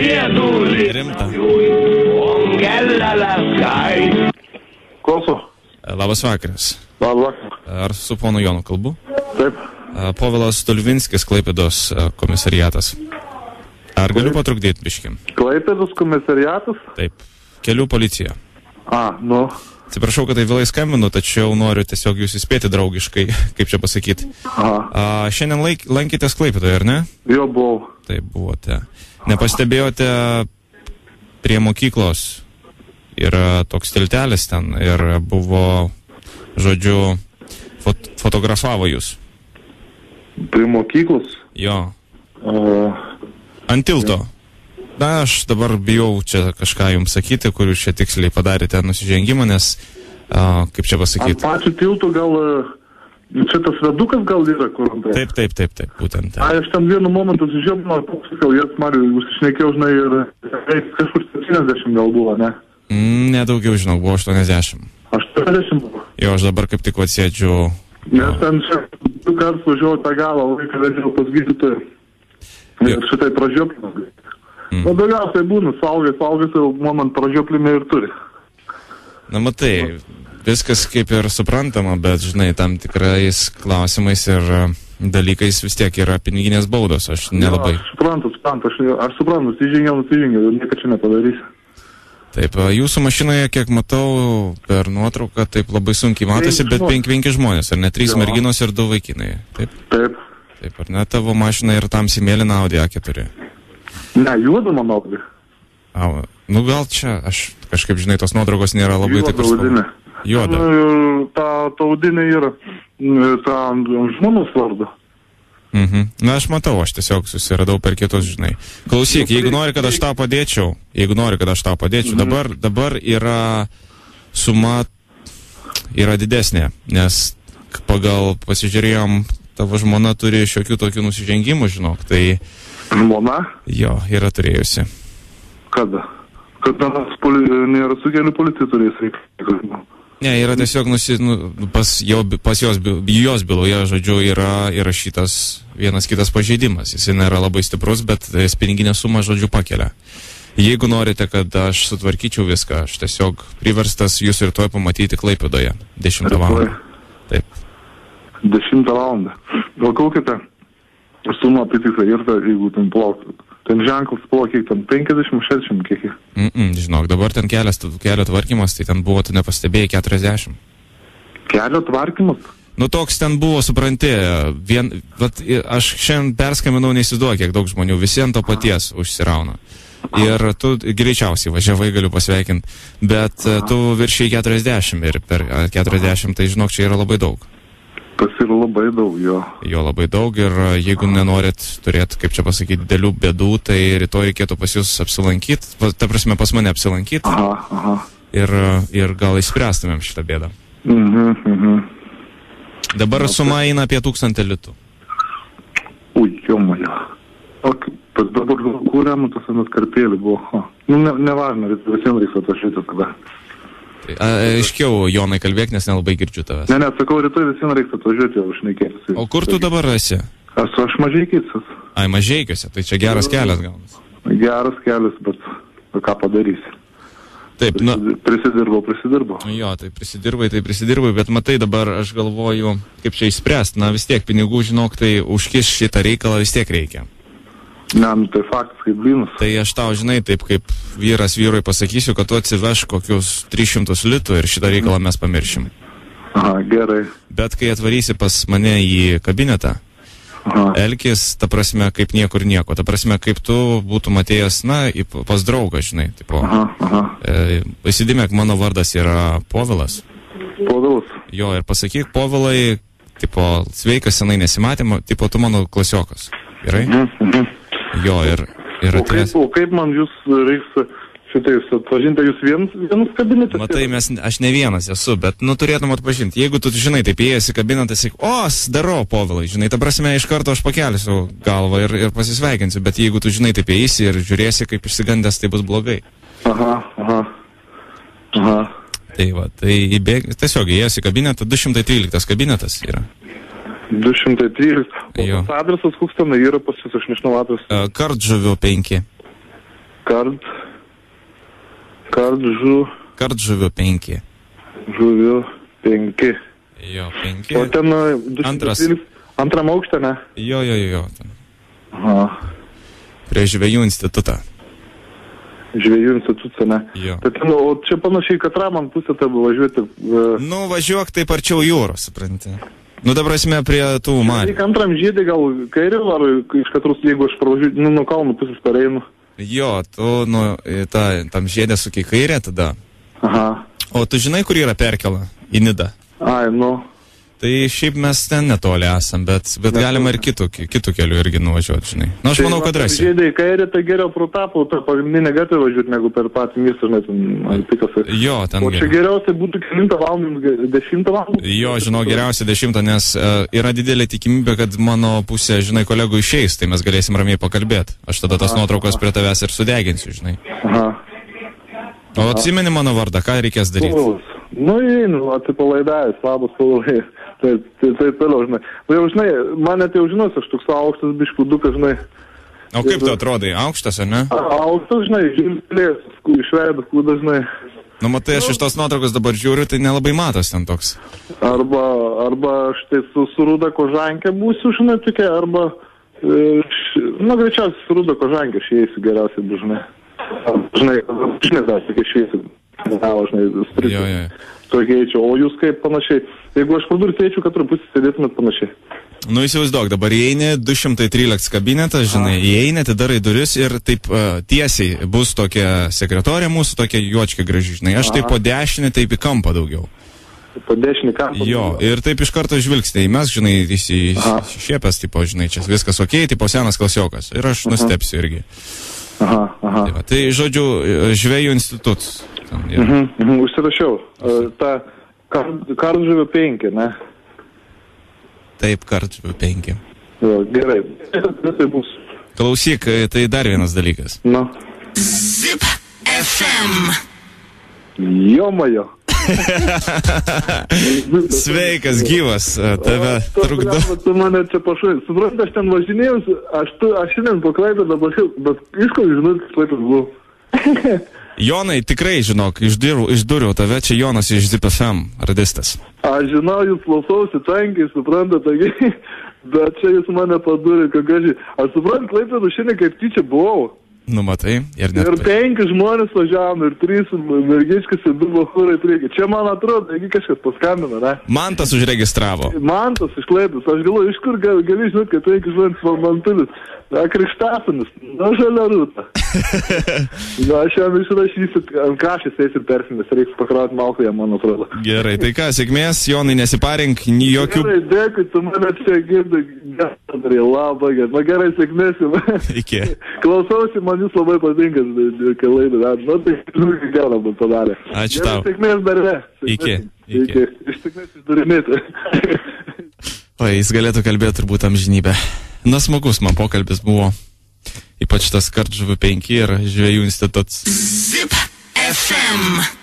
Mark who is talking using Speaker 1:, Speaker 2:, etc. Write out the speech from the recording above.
Speaker 1: Rimta.
Speaker 2: Klauso.
Speaker 1: Labas vakaras.
Speaker 2: Labas vakaras.
Speaker 1: Ar su ponu Jonu kalbu?
Speaker 2: Taip.
Speaker 1: Povilas Stulvinskis, Klaipėdos komisariatas. Ar galiu patrukdyti biškim?
Speaker 2: Klaipėdos komisariatas?
Speaker 1: Taip. Kelių policija.
Speaker 2: Nu.
Speaker 1: Atsiprašau, kad tai vėlai skambinu, tačiau noriu tiesiog jūs įspėti draugiškai, kaip čia pasakyti. Šiandien lankytės Klaipėdoje, ar ne?
Speaker 2: Jo, buvau.
Speaker 1: Taip, buvote. Nepastebėjote prie mokyklos yra toks tiltelis ten ir buvo, žodžiu, fotografavo jūs.
Speaker 2: Prie mokyklos?
Speaker 1: Jo. Ant tilto. Na, aš dabar bijau čia kažką jums sakyti, kur jūs čia tiksliai padarėte nusižengimą, nes, kaip čia pasakyti.
Speaker 2: Ant pačių tiltų gal, čia tas vedukas gal yra, kur ant tai?
Speaker 1: Taip, būtent.
Speaker 2: Aš tam vienu momentu sužiūrėjau, gal jas, Mariu, užsišnekėjau, žinai, ir kažkur 70 gal buvo, ne?
Speaker 1: Nedaugiau, žinau, buvo 80.
Speaker 2: 80 buvo? Jo,
Speaker 1: aš dabar kaip tik atsėdžiu.
Speaker 2: Nes ten čia 2 kartus važiuoju tą galą, laiką vedžiau pas gydytoją. Ir šitai pražioplinau. O daugiausiai būna, suaugęs jau moment pražioplimė ir turi.
Speaker 1: Na matai, viskas kaip ir suprantama, bet žinai, tam tikrais klausimais ir dalykais vis tiek yra piniginės baudos, aš nelabai.
Speaker 2: Aš suprantu, nusižengiau, nieko čia nepadarysiu.
Speaker 1: Taip, jūsų mašinoje, kiek matau per nuotrauką, taip labai sunkiai matosi, bet 5 žmonės, ar ne 3 merginos ir 2 vaikinai, taip?
Speaker 2: Taip.
Speaker 1: Taip, ar ne tavo mašina ir tamsiai mėlyna Audi A4?
Speaker 2: Ne, juoda mano Audi.
Speaker 1: Nu gal čia, aš kažkaip, žinai, tos nuotraukos nėra labai taip
Speaker 2: Audinė.
Speaker 1: Juoda.
Speaker 2: Ta Audinė yra ta žmonos vardu.
Speaker 1: Na, aš matau, aš tiesiog susiradau per kitus, žinai. Klausyk, jeigu nori, kad aš tau padėčiau, dabar yra suma yra didesnė, nes pagal pasižiūrėjom, tavo žmona turi šiokių tokių nusižengimų, žinok, tai...
Speaker 2: Žmona?
Speaker 1: Jo, yra turėjusi.
Speaker 2: Kada? Kada nėra su kelių policija turės reikia?
Speaker 1: Ne, yra tiesiog pas jos byloje, žodžiu, yra įrašytas vienas kitas pažeidimas. Jis nėra labai stiprus, bet piniginę sumą, žodžiu, pakelia. Jeigu norite, kad aš sutvarkyčiau viską, aš tiesiog priverstas jūs ir toj pamatyti Klaipėdoje 10 valandą. Taip.
Speaker 2: 10 valandą. Gal kokią sumą apitiklą ir jeigu ten plauktų. Ten ženklas buvo kiek ten 50-60 kiek.
Speaker 1: Žinok, dabar ten kelio tvarkymas, tai ten buvo, tu nepastebėjai 40.
Speaker 2: Kelio tvarkymas?
Speaker 1: Nu toks ten buvo, supranti, aš šiandien perskambinau, neįsivaizduoju, kiek daug žmonių, visi ant to paties užsirauna. Ir tu greičiausiai važiavai, galiu pasveikinti, bet tu viršiai 40 ir per 40, tai žinok, čia yra labai daug.
Speaker 2: Tas yra labai daug, jo.
Speaker 1: Jo, labai daug ir jeigu nenorit turėti, kaip čia pasakyti, didelių bėdų, tai rytoj reikėtų pas jūs apsilankyti, ta prasme pas mane apsilankyti. Ir gal išspręstumėm šitą bėdą. Dabar suma eina apie 1000 litų.
Speaker 2: Ui, jomajo. Tas dabar kūrėm, tas vienas karpėlį buvo. Nevažina, visiems reiks atvažiuoti tada.
Speaker 1: Aiškiau, Jonai, kalbėk, nes nelabai girdžiu tavęs.
Speaker 2: Ne, sakau, rytoj visiems reiks atvažiuoti, jau šnekėtis.
Speaker 1: O kur tu dabar esi?
Speaker 2: Aš Mažeikiuose.
Speaker 1: Ai, Mažeikiuose, tai čia geras kelias gaunas.
Speaker 2: Geras kelias, bet ką padarysi?
Speaker 1: Taip,
Speaker 2: prisidirbau.
Speaker 1: Jo, tai prisidirbai, bet matai, dabar aš galvoju, kaip čia išspręsti. Na, vis tiek pinigų, žinok, tai užkiš šitą reikalą vis tiek reikia.
Speaker 2: Ne, tai faktas kaip blynas.
Speaker 1: Tai aš tau, žinai, taip kaip vyras vyrui pasakysiu, kad tu atsiveš kokius 300 litų ir šitą reikalą mes pamiršim.
Speaker 2: Gerai.
Speaker 1: Bet kai atvarysi pas mane į kabinetą, elkis, ta prasme, kaip niekur nieko. Ta prasme, kaip tu būtum atėjęs, pas draugą, žinai. Įsidėmėk, mano vardas yra Povilas.
Speaker 2: Povilas? Jo,
Speaker 1: ir pasakyk, Povilai, sveikas, senai nesimatėm, tu mano klasiokas. Gerai? Jo, ir atėjęs.
Speaker 2: O kaip man jūs reiks šitais atpažinti, jūs vienas kabinetas?
Speaker 1: Matai, aš ne vienas esu, bet turėtum atpažinti. Jeigu tu, žinai, taip įėjęs į kabinetą, sakai, darau, Povilai, žinai, ta prasme, iš karto aš pakelsiu galvą ir pasisveikinsiu, bet jeigu tu, žinai, taip įeisi ir žiūrėsi, kaip išsigandęs, tai bus blogai. Tai va, tiesiog įėjęs į kabinetą, 213 kabinetas yra.
Speaker 2: 213. O tas adresas koks ten yra pas jūs, aš nežinau adresą.
Speaker 1: Kardžuvio 5. Kardžuvių 5.
Speaker 2: Žuvių 5.
Speaker 1: Jo, 5.
Speaker 2: O ten antram aukšte, ne?
Speaker 1: Jo. Ten.
Speaker 2: Aha.
Speaker 1: Prie žvejų institutą.
Speaker 2: Žvejų institucija, ne?
Speaker 1: Jo.
Speaker 2: Bet, o čia panašiai, kad man pusė tavo važiuoti.
Speaker 1: Nu, važiuok taip arčiau jūros, supranti. Nu, dabar esame prie tų marių.
Speaker 2: Tik antram žiedį gal kairį, ar iš katrus, jeigu aš pravažiuoju, nuo kalnų pusės pareinu.
Speaker 1: Jo, tu tam žiedė sukai kairė tada.
Speaker 2: Aha.
Speaker 1: O tu žinai, kur yra perkela? Į Nidą.
Speaker 2: Ai, nu.
Speaker 1: Tai šiaip mes ten netoli esam, bet galima ir kitų kelių irgi nuvažiuoti, žinai. Na, aš manau, kad rasi.
Speaker 2: Žiedai kairė, tai geriau pro tą pagrindinę gatvę važiuoti, negu per patį miestą, žinai,
Speaker 1: Jo, ten
Speaker 2: o čia geriausiai būtų 9 valandą, 10 valandą?
Speaker 1: Jo, žinau, geriausia 10, nes yra didelė tikimybė, kad mano pusė, žinai, kolegų išeis, tai mes galėsim ramiai pakalbėti. Aš tada tas nuotraukos prie tavęs ir sudeginsiu, žinai.
Speaker 2: Aha.
Speaker 1: O atsimeni mano vardą, ką reikės daryti?
Speaker 2: Nu, einu, atsipalaidavęs, labas, pavai. Tai toliau, žinai. Nu, jau, žinai, man net jau žinos, aš toks aukštas biškudukas, žinai.
Speaker 1: O kaip tu atrodai, aukštas, ar ne?
Speaker 2: Aukštas, žinai, žilplės, išveidus, kūdas, žinai.
Speaker 1: Nu, matai, aš iš tos nuotraukos dabar žiūriu, tai nelabai matos ten toks.
Speaker 2: Arba štai su ruda kožankė būsiu, žinai, tokia, arba, greičiausiai su ruda kožankė šeisiu geriausiai, žinai. Žinai, dar tokia šeisiu.
Speaker 1: Jo.
Speaker 2: Tokieičiau, o jūs kaip panašiai? Jeigu aš pradursiu eičiau, kad pusę sėdėtumėt panašiai.
Speaker 1: Nu, įsivaizduok, dabar įeini 213 kabinetas, žinai, įeini, atidarai duris ir taip tiesiai bus tokia sekretorė mūsų, tokia juočka graži, žinai. Aš taip po dešinį, taip į kampą daugiau.
Speaker 2: Po dešinį kampą?
Speaker 1: Jo, ir taip iš karto žvilgsite į mes, žinai, įsišiepęs, tipo, žinai, čia viskas okei, tipo senas klasiokas. Ir aš nustepsiu irgi.
Speaker 2: Aha.
Speaker 1: Tai, žodžiu, žvejų institutas.
Speaker 2: Užsirašiau. Ta Kardžuvių 5, ne?
Speaker 1: Taip, Kardžuvių 5.
Speaker 2: Jo, gerai. Tai bus.
Speaker 1: Klausyk, tai dar vienas dalykas.
Speaker 2: Nu.
Speaker 3: Zip FM.
Speaker 2: Jomajo.
Speaker 1: Sveikas, gyvas, tave trukdo.
Speaker 2: Tu mane čia pašai. Suprantu, aš ten važinėjus, aš šiandien po Klaipėdą važiavau, bet iš ko žinau, kad Klaipėdas buvo.
Speaker 1: Jonai, tikrai žinok, išdūriau tave, čia Jonas iš Zip FM, radistas.
Speaker 2: Aš žinau, jūs klausausi tankiai, suprantate, bet čia jūs mane padūrė, kad gražiai. Aš suprantu, Klaipėdą šiandien kaip tyčia buvau.
Speaker 1: Nu, matai, ir
Speaker 2: 5 žmonės važiavom, ir 3 mergičkas, ir 2 bachūrai priekį. Čia, man atrodo, jeigu kažkas paskambino, ne?
Speaker 1: Mantas užregistravo.
Speaker 2: Mantas iš Klaipėdos. Aš galvoju, iš kur gali žinot, kad 5 žmonės valmantulis. Krikštapinis, žalia rūta. Aš jam išrašysiu, ant kažkas eisiu persimės, reiks pakrauti malką, jam, man atrodo.
Speaker 1: Gerai, tai ką, sėkmės, Jonai, nesiparink, jokių...
Speaker 2: Gerai, dėkui, tu mane čia girdai, labai gerai. Na gerai, sėkmės jums.
Speaker 1: Iki.
Speaker 2: Klausausi, man jūs labai patinka, kai laidą. Nu, tai gerą man padarė.
Speaker 1: Ačiū tau.
Speaker 2: Sėkmės darbe.
Speaker 1: Iki.
Speaker 2: Iš sėkmės išdurimėti.
Speaker 1: O, jis galėtų kalbėti turbūt amžinybę. Na, smagus man pokalbis buvo. Ypač tas Kardžuvių 5 ir žvejų institutas.
Speaker 3: Zip FM.